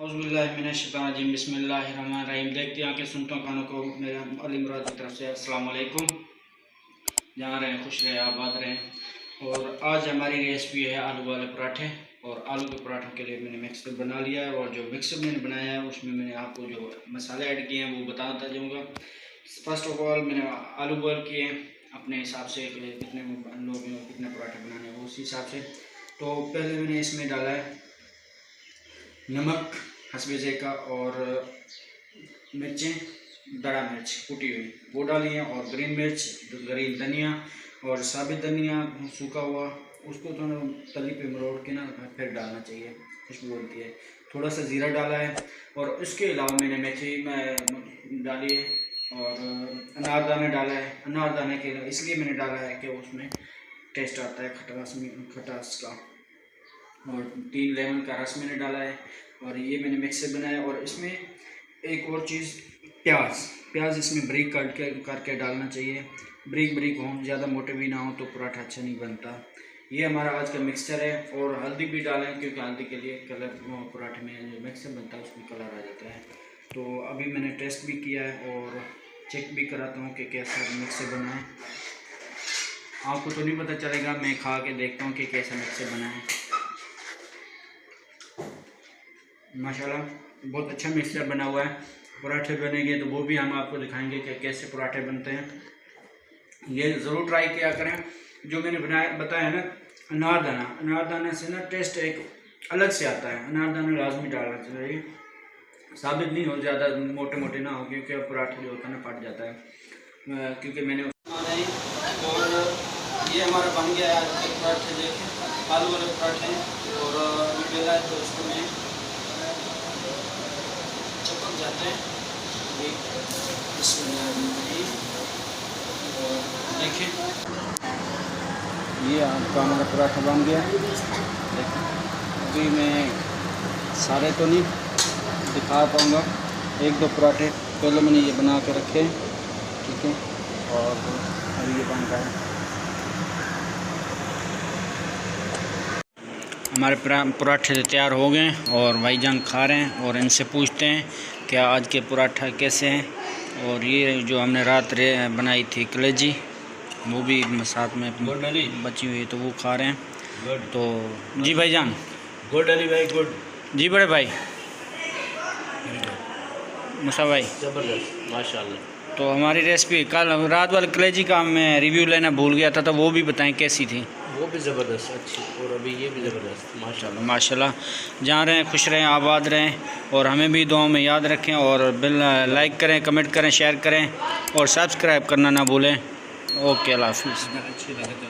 औज़ुबिल्लाहिमिनश्शैतानिर्रजीम बिस्मिल्लाहिर्रहमानिर्रहीम। देखते हैं कि सुनतों कानों को मेरे अली मुराद की तरफ से अस्सलाम वालेकुम। जहाँ रहें खुश रहें आबाद रहें। और आज हमारी रेसिपी है आलू वाले पराठे। और आलू के पराठों के लिए मैंने मिक्सर बना लिया है और जो मिक्सर मैंने बनाया है उसमें मैंने आपको जो मसाले ऐड किए हैं वो बताता जाऊँगा। फर्स्ट ऑफ ऑल मैंने आलू बॉयल किए अपने हिसाब से कि कितने लोग कितने पराठे बनाने हैं उसी हिसाब से। तो पहले मैंने इसमें डाला है नमक हस्बे ज़ायक़ा और मिर्चें दड़ा मिर्च कुटी हुई वो डाली है और ग्रीन मिर्च ग्रीन धनिया और साबित धनिया सूखा हुआ उसको थोड़ा तली पे मरोड़ के ना फिर डालना चाहिए, खुशबू होती है। थोड़ा सा ज़ीरा डाला है और इसके अलावा मैंने मेथी डाली है और अनारदाना डाला है। अनारदाने के इसलिए मैंने डाला है कि उसमें टेस्ट आता है खटास का। और 3 लेमन का रस मैंने डाला है और ये मैंने मिक्सर बनाया। और इसमें एक और चीज़ प्याज इसमें ब्रीक करके डालना चाहिए। ब्रीक हो, ज़्यादा मोटे भी ना हो तो पराठा अच्छा नहीं बनता। ये हमारा आज का मिक्सचर है। और हल्दी भी डालें क्योंकि हल्दी के लिए कलर पराठे में जो मिक्सर बनता है उसमें कलर आ जाता है। तो अभी मैंने टेस्ट भी किया है और चेक भी कराता हूँ कि कैसा मिक्सर बना है। आपको तो नहीं पता चलेगा, मैं खा के देखता हूँ कि कैसा मिक्सर बना है। माशाल्लाह बहुत अच्छा मिक्सचर बना हुआ है। पराठे बनेंगे तो वो भी हम आपको दिखाएंगे कि कैसे पराठे बनते हैं। ये ज़रूर ट्राई किया करें। जो मैंने बताया ना अनारदाना से ना टेस्ट एक अलग से आता है। अनारदाना लाजमी डालना चाहिए, साबित नहीं हो, ज़्यादा मोटे मोटे ना हो क्योंकि पराठा जो होता है ना फट जाता है। क्योंकि मैंने और ये हमारा बन गया है आज के पराठे। देखें आलू वाले पराठे और बेला है तो इसको मैं चपक जाते हैं। देखिए ये आपका हमारा पराठा बन गया। देखिए अभी मैं सारे तो नहीं दिखा पाऊँगा, 1-2 पराठे पहले मैंने ये बना के रखे, ठीक है। और अभी ये बन रहा है। हमारे पराठे तैयार हो गए और भाईजान खा रहे हैं और इनसे पूछते हैं क्या आज के पराठा कैसे हैं। और ये जो हमने रात बनाई थी कलेजी वो भी साथ में बची हुई है तो वो खा रहे हैं। तो जी भाईजान गुड अली भाई गुड। जी बड़े भाई मुसा भाई ज़बरदस्त माशाल्लाह। तो हमारी रेसिपी कल रात वाले कलेजी का मैं रिव्यू लेना भूल गया था तो वो भी बताएं कैसी थी। वो भी ज़बरदस्त अच्छी और अभी ये भी ज़बरदस्त माशाल्लाह। माशाल्लाह। जहाँ रहें खुश रहें आबाद रहें और हमें भी दुआओं में याद रखें। और बिल लाइक करें, कमेंट करें, शेयर करें और सब्सक्राइब करना ना भूलें। ओके अल्लाह हाफ़िज़। अच्छी लगे तो